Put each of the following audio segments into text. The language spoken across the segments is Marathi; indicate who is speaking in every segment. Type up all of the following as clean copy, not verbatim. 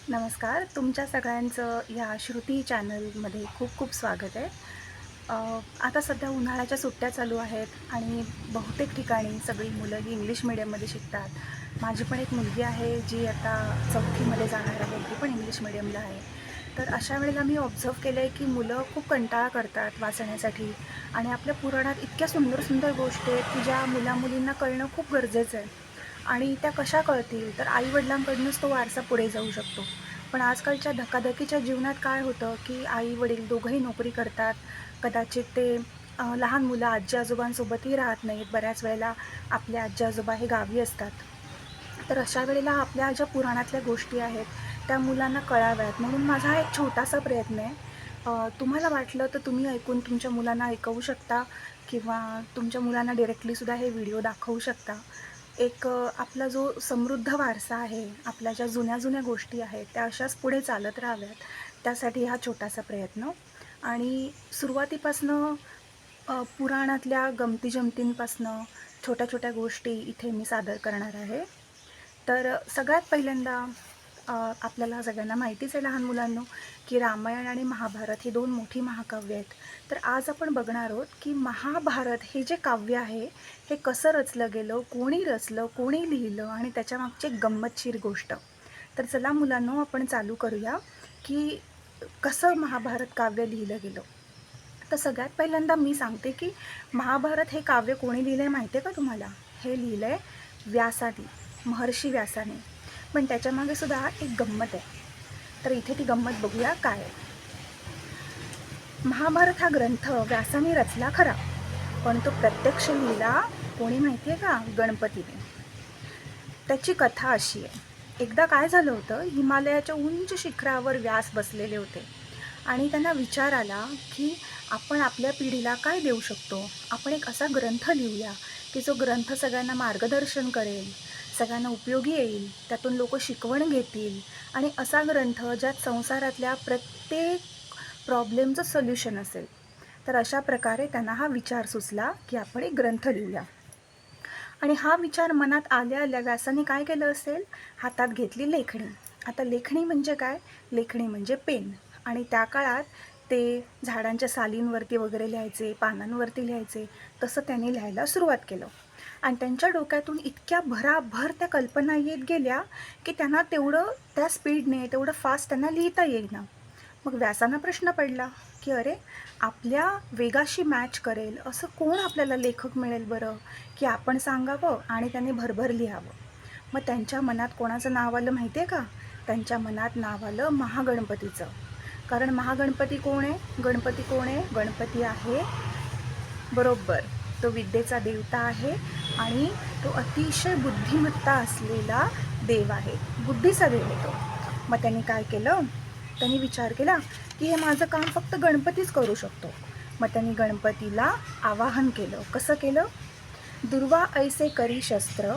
Speaker 1: नमस्कार. तुमच्या सगळ्यांचं या श्रुती चॅनलमध्ये खूप खूप स्वागत आहे. आता सध्या उन्हाळ्याच्या सुट्ट्या चालू आहेत आणि बहुतेक ठिकाणी सगळी मुलं ही इंग्लिश मीडियममध्ये शिकतात. माझी पण एक मुलगी आहे जी आता 4थीमध्ये जाणार आहे, ती पण इंग्लिश मीडियमला आहे. तर अशा वेळेला मी ऑब्झर्व्ह केलं आहे की मुलं खूप कंटाळा करतात वाचण्यासाठी आणि आपल्या पुराणात इतक्या सुंदर सुंदर गोष्टी आहेत की ज्या मुलामुलींना कळणं खूप गरजेचं आहे. आणि त्या कशा कळतील? तर आई-वडिलांकडूनच तो वारसा पुढे जाऊ शकतो. पण आजकालच्या धकाधकीच्या जीवनात काय होतं, की आई-वडील दोघंही नोकरी करतात. कदाचित ते लहान मुलं आजी-आजोबांसोबतही राहत नाहीत. बऱ्याच वेळेला आपले आजी-आजोबा हे गावी असतात. तर अशा वेळेला आपल्या ज्या पुराणातल्या गोष्टी आहेत, त्या मुलांना कळाव्यात. म्हणून माझा हा एक छोटासा प्रयत्न आहे. तुम्हाला वाटलं तर तुम्ही ऐकून तुमच्या मुलांना ऐकवू शकता किंवा तुमच्या मुलांना डायरेक्टलीसुद्धा हे व्हिडिओ दाखवू शकता. आपला जो समृद्ध वारसा आहे, आपल्या ज्या जुन्या-जुन्या गोष्टी आहेत, त्या अशाच पुढे चालत राहाव्यात. त्यासाठी हा छोटासा प्रयत्न आणि सुरुवातीपासनं पुराणातल्या गमती-जमतींपासनं छोट्या-छोट्या गोष्टी इथे मी सादर करणार आहे. तर सगळ्यात पहिल्यांदा आपल्याला सगळ्यांना माहितीच आहे लहान मुलांनो, की रामायण आणि महाभारत ही 2 मोठी महाकाव्य आहेत. तर आज आपण बघणार आहोत, की महाभारत हे जे काव्य आहे, हे कसं रचलं गेलं, कोणी रचलं, कोणी लिहिलं आणि त्याच्यामागची एक गंमतशीर गोष्ट. तर चला मुलांनो, आपण चालू करूया, की कसं महाभारत काव्य लिहिलं गेलं. तर सगळ्यात पहिल्यांदा मी सांगते, की महाभारत हे काव्य कोणी लिहिलंय माहिती आहे का तुम्हाला? हे लिहिलंय व्यासाने, महर्षी व्यासाने. पण त्याच्यामागे सुद्धा एक गंमत आहे. तर इथे ती गंमत बघूया काय आहे. महाभारत हा ग्रंथ व्यासाने रचला खरा, पण तो प्रत्यक्ष लिहिला कोणी माहिती आहे का? गणपतीने. त्याची कथा अशी आहे. एकदा काय झालं होतं, हिमालयाच्या उंच शिखरावर व्यास बसलेले होते आणि त्यांना विचार आला, की आपण आपल्या पिढीला काय देऊ शकतो? आपण एक असा ग्रंथ लिहूया, की जो ग्रंथ सगळ्यांना मार्गदर्शन करेल, सगळ्यांना उपयोगी येईल, त्यातून लोकं शिकवण घेतील आणि असा ग्रंथ ज्यात संसारातल्या प्रत्येक प्रॉब्लेमचं सोल्युशन असेल. तर अशा प्रकारे त्यांना हा विचार सुचला, की आपण एक ग्रंथ लिहूया. आणि हा विचार मनात आल्या-आल्या व्यासाने काय केलं असेल, हातात घेतली लेखणी. आता लेखणी म्हणजे काय? लेखणी म्हणजे पेन आणि त्या काळात ते झाडांच्या सालींवरती वगैरे लिहायचे, पानांवरती लिहायचे. तसं त्यांनी लिहायला सुरुवात केलं आणि त्यांच्या डोक्यातून इतक्या भराभर त्या कल्पना येत गेल्या, की त्यांना तेवढं त्या स्पीडने, तेवढं फास्ट त्यांना लिहिता येईना. मग व्यासांना प्रश्न पडला, की "अरे, आपल्या वेगाशी मॅच करेल असं कोण आपल्याला लेखक मिळेल बरं, की आपण सांगावं आणि त्यांनी भरभर लिहावं?" मग त्यांच्या मनात कोणाचं नाव आलं माहिती आहे का? त्यांच्या मनात नाव आलं महागणपतीचं. कारण महागणपती कोण आहे? गणपती कोण आहे? गणपती आहे बरोबर, तो विद्येचा देवता आहे आणि तो अतिशय बुद्धिमत्ता असलेला देव आहे. बुद्धीचा देव आहे तो. मग त्यांनी काय केलं? त्यांनी विचार केला, की हे माझं काम फक्त गणपतीच करू शकतो. मग त्यांनी गणपतीला आवाहन केलं. कसं केलं? दुर्वा ऐसे करी शस्त्र,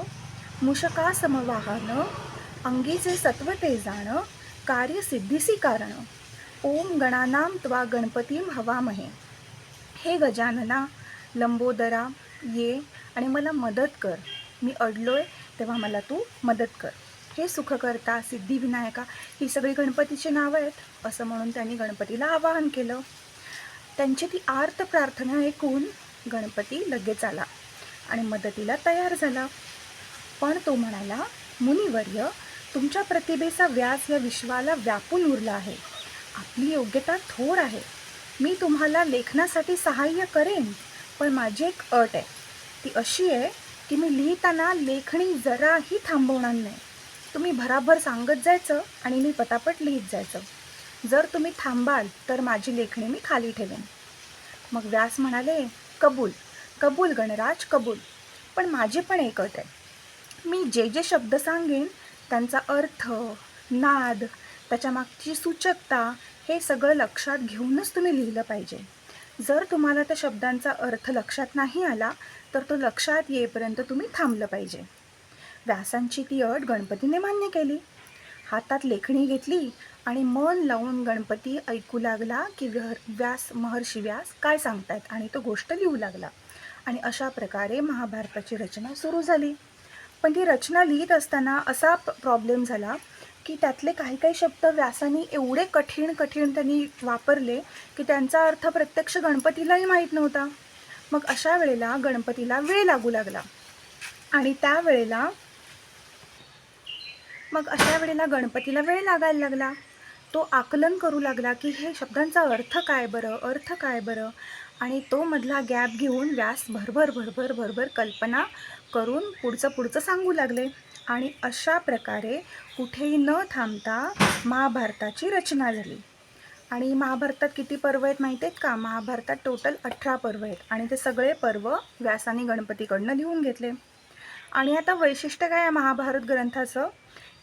Speaker 1: मूषका समवाहन, अंगीचे सत्व ते जाण, कार्य सिद्धीसी कारण. ओम गणानां त्वा गणपतीं हवामहे. हे गजानना, लंबोदरा, ये आणि मला मदत कर. मी अडलोय तेव्हा मला तू मदत कर. हे सुखकर्ता, सिद्धिविनायका ही सगळी गणपतीची नावं आहेत, असं म्हणून त्यांनी गणपतीला आवाहन केलं. त्यांची ती आर्त प्रार्थना ऐकून गणपती लगेच आला आणि मदतीला तयार झाला. पण तो म्हणाला, मुनिवर्य, तुमच्या प्रतिभेचा व्यास या विश्वाला व्यापून उरला आहे. आपली योग्यता थोर आहे. मी तुम्हाला लेखनासाठी सहाय्य करेन, पण माझी एक अट आहे. ती अशी आहे, की मी लिहिताना लेखणी जराही थांबवणार नाही. तुम्ही भराभर सांगत जायचं आणि मी पटापट लिहित जायचं. जर तुम्ही थांबाल, तर माझी लेखणी मी खाली ठेवेन. मग व्यास म्हणाले, कबूल, कबूल गणराज, कबूल. पण माझी पण एक अट आहे. मी जे जे शब्द सांगेन त्यांचा अर्थ, नाद, त्याच्यामागची सूचकता हे सगळं लक्षात घेऊनच तुम्ही लिहिलं पाहिजे. जर तुम्हाला त्या शब्दांचा अर्थ लक्षात नाही आला, तर तो लक्षात येईपर्यंत तुम्ही थांबलं पाहिजे. व्यासांची ती अट गणपतीने मान्य केली. हातात लेखणी घेतली आणि मन लावून गणपती ऐकू लागला, की महर्षी व्यास काय सांगतायत आणि तो गोष्ट लिहू लागला. आणि अशा प्रकारे महाभारताची रचना सुरू झाली. पण ती रचना लिहित असताना असा प्रॉब्लेम झाला, की त्यातले काही काही शब्द व्यासांनी एवढे कठीण त्यांनी वापरले की त्यांचा अर्थ प्रत्यक्ष गणपतीलाही माहीत नव्हता. मग अशा वेळेला गणपतीला वेळ लागू लागला आणि अशा वेळेला गणपतीला वेळ लागायला लागला. तो आकलन करू लागला की हे शब्दांचा अर्थ काय बरं? आणि तो मधला गॅप घेऊन व्यास भरभर कल्पना करून पुढचं सांगू लागले. आणि अशा प्रकारे कुठेही न थांबता महाभारताची रचना झाली. आणि महाभारतात किती पर्व आहेत माहिती आहेत का? महाभारतात टोटल 18 पर्व आहेत आणि ते सगळे पर्व व्यासाने गणपतीकडनं लिहून घेतले. आणि आता वैशिष्ट्य काय आहे महाभारत ग्रंथाचं,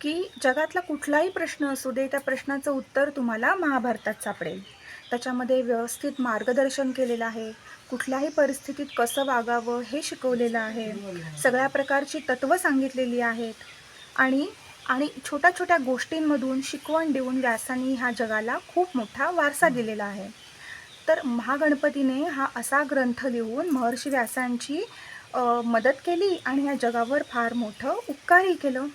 Speaker 1: की जगातला कुठलाही प्रश्न असू दे, त्या प्रश्नाचं उत्तर तुम्हाला महाभारतात सापडेल. त्याच्यामध्ये व्यवस्थित मार्गदर्शन केलेलं आहे, कुठल्याही परिस्थितीत कसं वागावं हे शिकवलेलं आहे, सगळ्या प्रकारची तत्त्वं सांगितलेली आहेत. आणि छोट्या गोष्टींमधून शिकवण देऊन व्यासांनी ह्या जगाला खूप मोठा वारसा दिलेला आहे. तर महागणपतीने हा असा ग्रंथ लिहून महर्षी व्यासांची मदत केली आणि ह्या जगावर फार मोठं उपकारही केलं.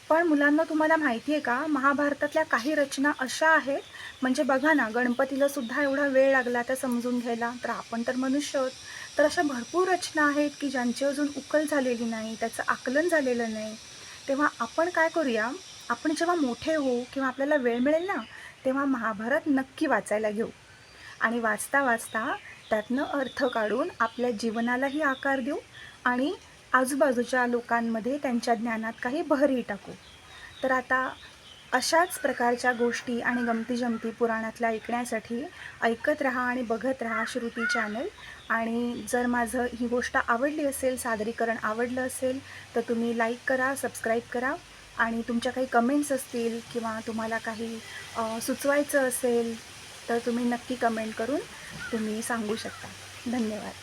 Speaker 1: पण मुलांना तुम्हाला माहिती आहे का, महाभारतातल्या काही रचना अशा आहेत, म्हणजे बघा ना, गणपतीला सुद्धा एवढा वेळ लागला त्या समजून घ्यायला, तर आपण तर मनुष्य आहोत. तर अशा भरपूर रचना आहेत की ज्यांची अजून उकल झालेली नाही, त्याचं आकलन झालेलं नाही. तेव्हा आपण काय करूया, आपण जेव्हा मोठे होऊ किंवा आपल्याला वेळ मिळेल ना, तेव्हा महाभारत नक्की वाचायला घेऊ आणि वाचता त्यातनं अर्थ काढून आपल्या जीवनालाही आकार देऊ आणि आजूबाजूच्या लोकांमध्ये त्यांच्या ज्ञानात काही भरही टाकू. तर आता अशाच प्रकारच्या गोष्टी आणि गमती-जमती पुराणातल्या ऐकण्यासाठी ऐकत राहा आणि बघत राहा श्रुती चॅनल. आणि जर माझं ही गोष्ट आवडली असेल, सादरीकरण आवडलं असेल, तर तुम्ही लाईक करा, सबस्क्राईब करा आणि तुमच्या काही कमेंट्स असतील किंवा तुम्हाला काही सुचवायचं असेल तर तुम्ही नक्की कमेंट करून तुम्ही सांगू शकता. धन्यवाद.